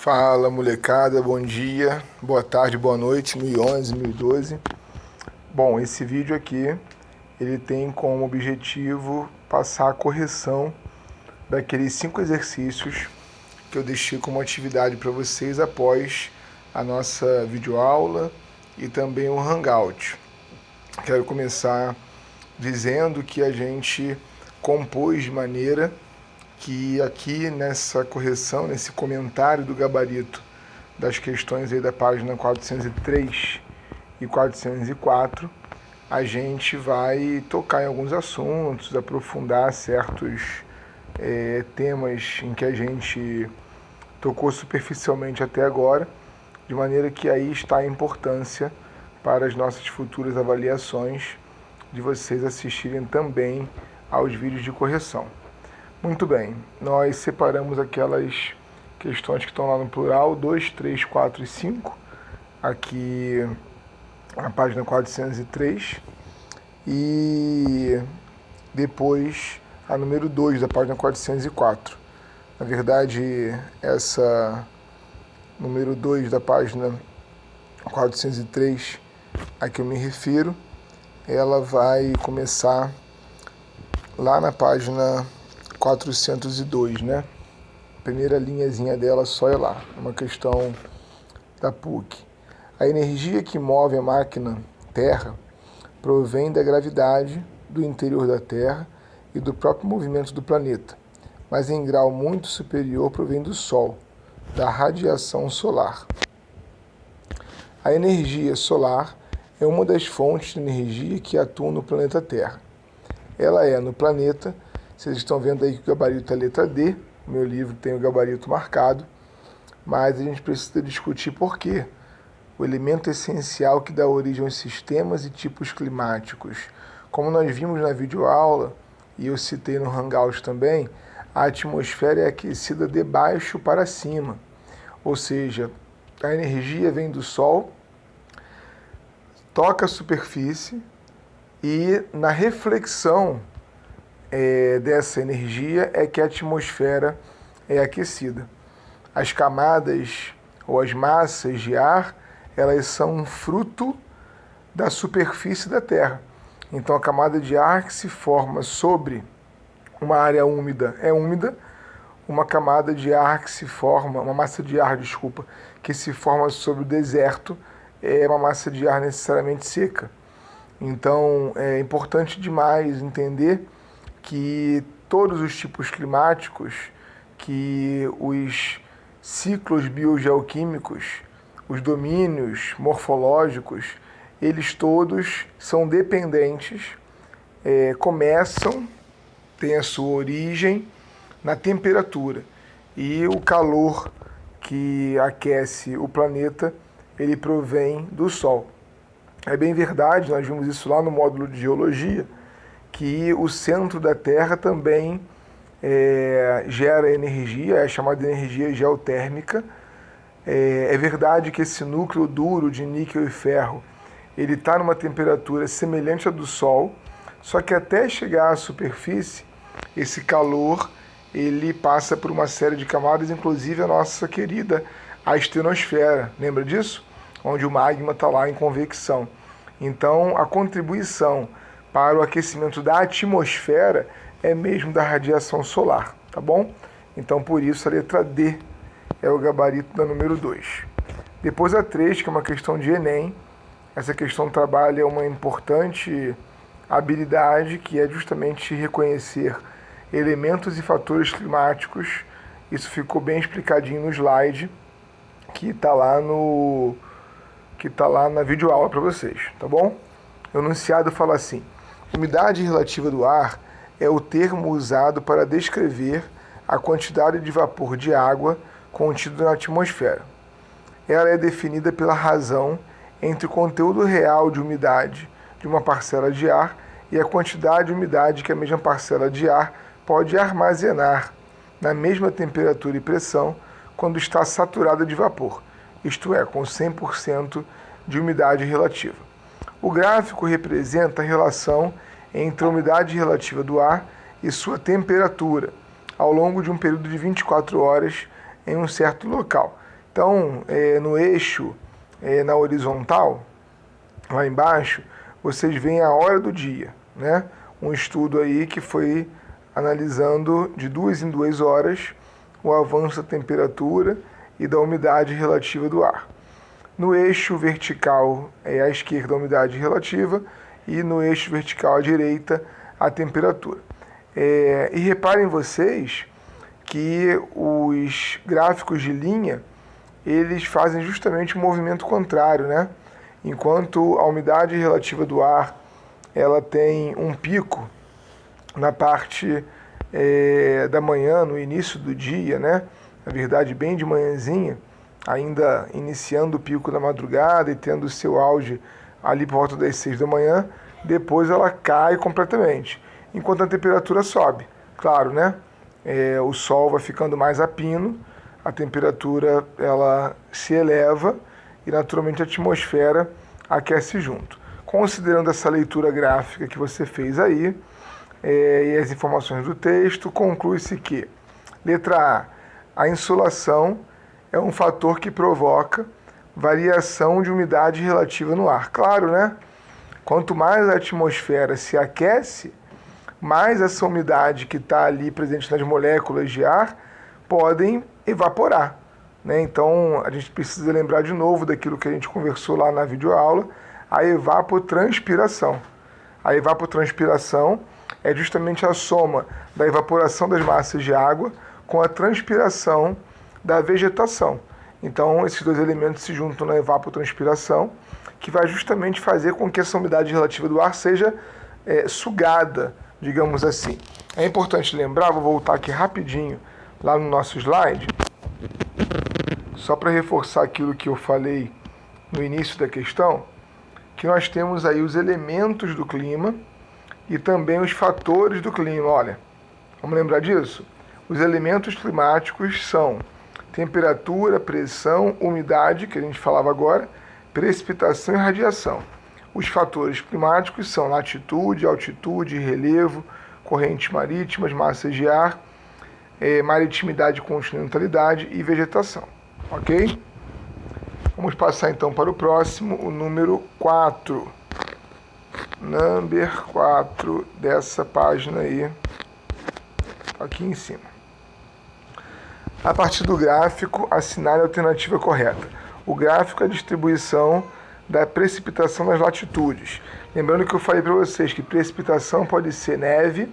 Fala molecada, bom dia, boa tarde, boa noite, 1011, 1012. Bom, esse vídeo aqui, ele tem como objetivo passar a correção daqueles 5 exercícios que eu deixei como atividade para vocês após a nossa videoaula e também o Hangout. Quero começar dizendo que a gente compôs de maneira que aqui nessa correção, nesse comentário do gabarito das questões aí da página 403 e 404, a gente vai tocar em alguns assuntos, aprofundar certos temas em que a gente tocou superficialmente até agora, de maneira que aí está a importância para as nossas futuras avaliações de vocês assistirem também aos vídeos de correção. Muito bem, nós separamos aquelas questões que estão lá no plural, 2, 3, 4 e 5, aqui na página 403, e depois a número 2 da página 404. Na verdade, essa número 2 da página 403 a que eu me refiro, ela vai começar lá na página 402, né? Primeira linhazinha dela só é lá, uma questão da PUC. A energia que move a máquina Terra provém da gravidade, do interior da Terra e do próprio movimento do planeta, mas em grau muito superior provém do Sol, da radiação solar. A energia solar é uma das fontes de energia que atuam no planeta Terra. Ela é, no planeta, vocês estão vendo aí que o gabarito é a letra D, o meu livro tem o gabarito marcado, mas a gente precisa discutir por quê. O elemento essencial que dá origem aos sistemas e tipos climáticos. Como nós vimos na videoaula, e eu citei no Hangout também, a atmosfera é aquecida de baixo para cima. Ou seja, a energia vem do Sol, toca a superfície e na reflexão dessa energia é que a atmosfera é aquecida. As camadas ou as massas de ar, elas são um fruto da superfície da Terra. Então a camada de ar que se forma sobre uma área úmida é úmida, uma camada de ar que se forma, uma massa de ar, desculpa, que se forma sobre o deserto é uma massa de ar necessariamente seca. Então é importante demais entender que todos os tipos climáticos, que os ciclos biogeoquímicos, os domínios morfológicos, eles todos são dependentes, têm a sua origem na temperatura. E o calor que aquece o planeta, ele provém do Sol. É bem verdade, nós vimos isso lá no módulo de Geologia, que o centro da Terra também gera energia, é chamada de energia geotérmica. É verdade que esse núcleo duro de níquel e ferro, ele está numa temperatura semelhante à do Sol, só que até chegar à superfície, esse calor ele passa por uma série de camadas, inclusive a nossa querida astenosfera, lembra disso? Onde o magma está lá em convecção. Então, a contribuição para o aquecimento da atmosfera é mesmo da radiação solar, tá bom? Então, por isso, a letra D é o gabarito da número 2. Depois a 3, que é uma questão de Enem. Essa questão trabalha uma importante habilidade, que é justamente reconhecer elementos e fatores climáticos. Isso ficou bem explicadinho no slide, que está lá na videoaula para vocês, tá bom? O enunciado fala assim: umidade relativa do ar é o termo usado para descrever a quantidade de vapor de água contido na atmosfera. Ela é definida pela razão entre o conteúdo real de umidade de uma parcela de ar e a quantidade de umidade que a mesma parcela de ar pode armazenar na mesma temperatura e pressão quando está saturada de vapor, isto é, com 100% de umidade relativa. O gráfico representa a relação entre a umidade relativa do ar e sua temperatura ao longo de um período de 24 horas em um certo local, Então, no eixo, na horizontal, lá embaixo, vocês veem a hora do dia, né? Um estudo aí que foi analisando de 2 em 2 horas o avanço da temperatura e da umidade relativa do ar. No eixo vertical à esquerda a umidade relativa e no eixo vertical à direita a temperatura. E reparem vocês que os gráficos de linha, eles fazem justamente o movimento contrário, né? Enquanto a umidade relativa do ar ela tem um pico na parte da manhã, no início do dia, né? Na verdade, bem de manhãzinha, ainda iniciando o pico da madrugada e tendo o seu auge ali por volta das 6 da manhã, depois ela cai completamente, enquanto a temperatura sobe. Claro, né? O sol vai ficando mais a pino, a temperatura ela se eleva e naturalmente a atmosfera aquece junto. Considerando essa leitura gráfica que você fez aí e as informações do texto, conclui-se que, letra A insolação é um fator que provoca variação de umidade relativa no ar. Claro, né? Quanto mais a atmosfera se aquece, mais essa umidade que está ali presente nas moléculas de ar podem evaporar, né? Então, a gente precisa lembrar de novo daquilo que a gente conversou lá na videoaula, a evapotranspiração. A evapotranspiração é justamente a soma da evaporação das massas de água com a transpiração da vegetação. Então, esses dois elementos se juntam na evapotranspiração, que vai justamente fazer com que essa umidade relativa do ar seja sugada, digamos assim. É importante lembrar, vou voltar aqui rapidinho lá no nosso slide, só para reforçar aquilo que eu falei no início da questão, que nós temos aí os elementos do clima e também os fatores do clima. Olha, vamos lembrar disso? Os elementos climáticos são temperatura, pressão, umidade, que a gente falava agora, precipitação e radiação. Os fatores climáticos são latitude, altitude, relevo, correntes marítimas, massas de ar, maritimidade, continentalidade e vegetação. Ok? Vamos passar então para o próximo, o número 4. Number 4 dessa página aí, aqui em cima. A partir do gráfico, assinale a alternativa correta. O gráfico é a distribuição da precipitação nas latitudes. Lembrando que eu falei para vocês que precipitação pode ser neve,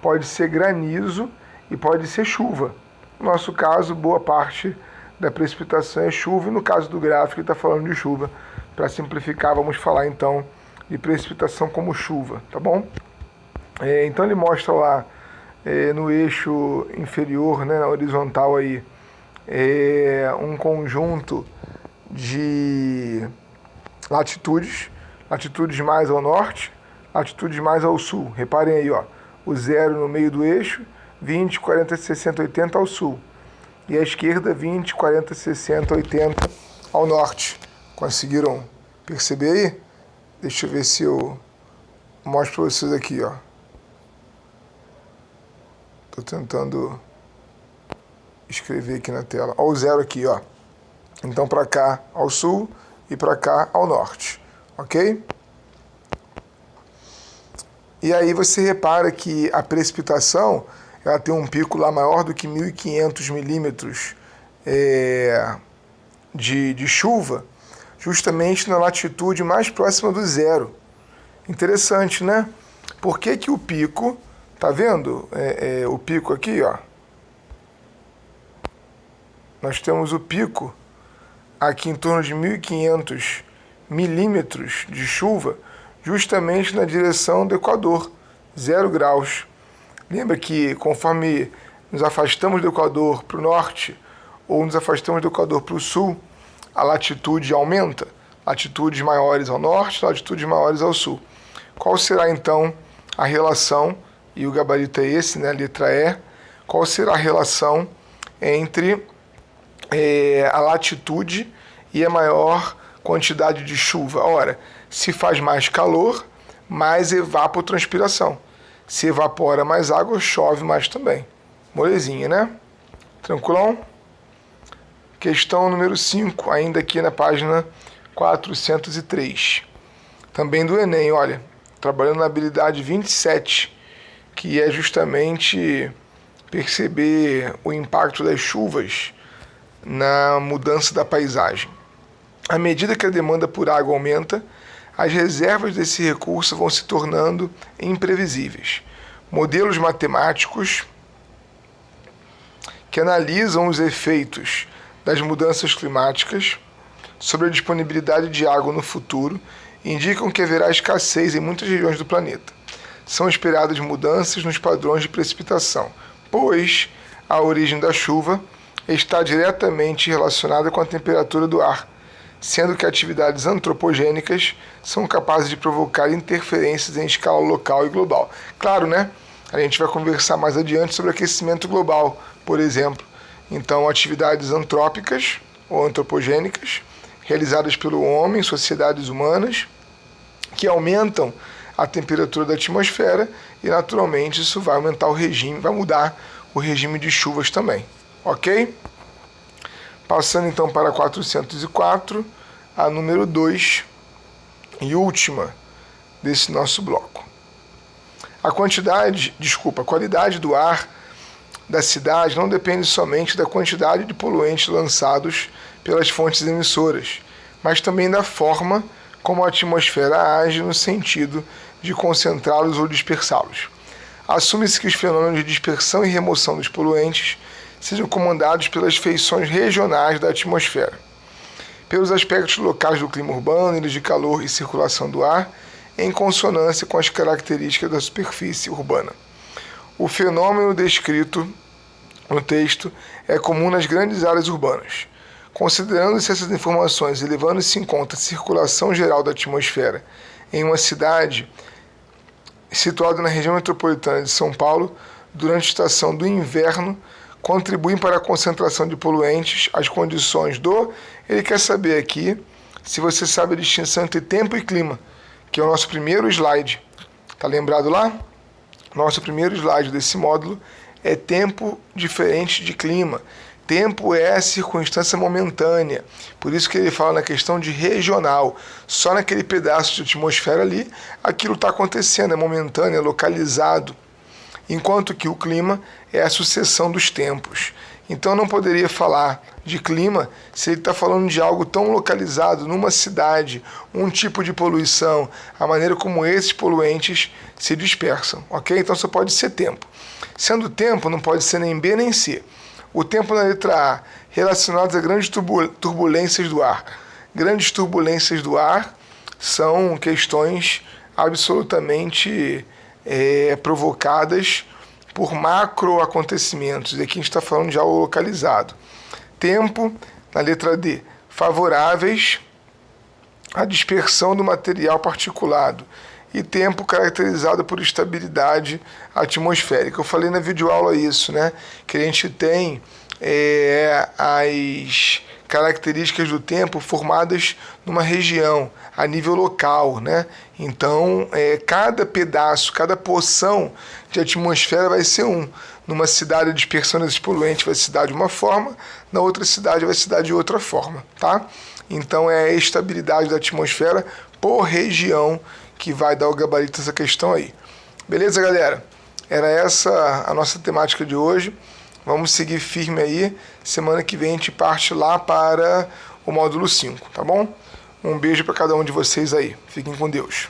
pode ser granizo e pode ser chuva. No nosso caso, boa parte da precipitação é chuva, e no caso do gráfico ele está falando de chuva. Para simplificar, vamos falar então de precipitação como chuva, tá bom? Então ele mostra lá no eixo inferior, né, na horizontal aí, um conjunto de latitudes mais ao norte, latitudes mais ao sul. Reparem aí, ó, o 0 no meio do eixo, 20, 40, 60, 80 ao sul. E à esquerda, 20, 40, 60, 80 ao norte. Conseguiram perceber aí? Deixa eu ver se eu mostro para vocês aqui, ó. Tô tentando escrever aqui na tela. Ó, o 0 aqui, ó. Então, para cá ao sul e para cá ao norte. Ok? E aí você repara que a precipitação ela tem um pico lá maior do que 1.500 milímetros de chuva, justamente na latitude mais próxima do 0. Interessante, né? Por que que o pico, tá vendo o pico aqui, ó? Nós temos o pico aqui em torno de 1.500 milímetros de chuva, justamente na direção do Equador, 0 graus. Lembra que conforme nos afastamos do Equador para o norte ou nos afastamos do Equador para o sul, a latitude aumenta, latitudes maiores ao norte, latitudes maiores ao sul. Qual será então a relação, e o gabarito é esse, né, letra E, qual será a relação entre a latitude e a maior quantidade de chuva? Ora, se faz mais calor, mais evapotranspiração. Se evapora mais água, chove mais também. Molezinha, né? Tranquilão? Questão número 5, ainda aqui na página 403. Também do Enem, olha, trabalhando na habilidade 27, que é justamente perceber o impacto das chuvas na mudança da paisagem. À medida que a demanda por água aumenta, as reservas desse recurso vão se tornando imprevisíveis. Modelos matemáticos que analisam os efeitos das mudanças climáticas sobre a disponibilidade de água no futuro indicam que haverá escassez em muitas regiões do planeta. São esperadas mudanças nos padrões de precipitação, pois a origem da chuva está diretamente relacionada com a temperatura do ar, sendo que atividades antropogênicas são capazes de provocar interferências em escala local e global. Claro, né? A gente vai conversar mais adiante sobre aquecimento global, por exemplo. Então, atividades antrópicas ou antropogênicas realizadas pelo homem, sociedades humanas, que aumentam a temperatura da atmosfera e, naturalmente, isso vai aumentar o regime, vai mudar o regime de chuvas também, ok? Passando então para 404, a número 2 e última desse nosso bloco. A qualidade do ar da cidade não depende somente da quantidade de poluentes lançados pelas fontes emissoras, mas também da forma como a atmosfera age no sentido de concentrá-los ou dispersá-los. Assume-se que os fenômenos de dispersão e remoção dos poluentes sejam comandados pelas feições regionais da atmosfera, pelos aspectos locais do clima urbano, ilhas de calor e circulação do ar, em consonância com as características da superfície urbana. O fenômeno descrito no texto é comum nas grandes áreas urbanas. Considerando-se essas informações e levando-se em conta a circulação geral da atmosfera em uma cidade situada na região metropolitana de São Paulo, durante a estação do inverno, contribuem para a concentração de poluentes, as condições do... Ele quer saber aqui se você sabe a distinção entre tempo e clima, que é o nosso primeiro slide. Tá lembrado lá? Nosso primeiro slide desse módulo é tempo diferente de clima. Tempo é circunstância momentânea. Por isso que ele fala na questão de regional. Só naquele pedaço de atmosfera ali, aquilo está acontecendo, é momentâneo, é localizado. Enquanto que o clima é a sucessão dos tempos. Então não poderia falar de clima se ele está falando de algo tão localizado numa cidade, um tipo de poluição, a maneira como esses poluentes se dispersam, ok? Então só pode ser tempo. Sendo tempo, não pode ser nem B nem C. O tempo na letra A, relacionados a grandes turbulências do ar. Grandes turbulências do ar são questões absolutamente provocadas por macroacontecimentos. E aqui a gente está falando de algo localizado. Tempo, na letra D, favoráveis à dispersão do material particulado. E tempo caracterizado por estabilidade atmosférica. Eu falei na videoaula isso, né? Que a gente tem as características do tempo formadas numa região, a nível local, né? Então, cada pedaço, cada porção de atmosfera vai ser um. Numa cidade, a dispersão desses poluentes vai se dar de uma forma, na outra cidade vai se dar de outra forma, tá? Então, é a estabilidade da atmosfera por região que vai dar o gabarito dessa questão aí. Beleza, galera? Era essa a nossa temática de hoje. Vamos seguir firme aí. Semana que vem a gente parte lá para o módulo 5, tá bom? Um beijo para cada um de vocês aí. Fiquem com Deus.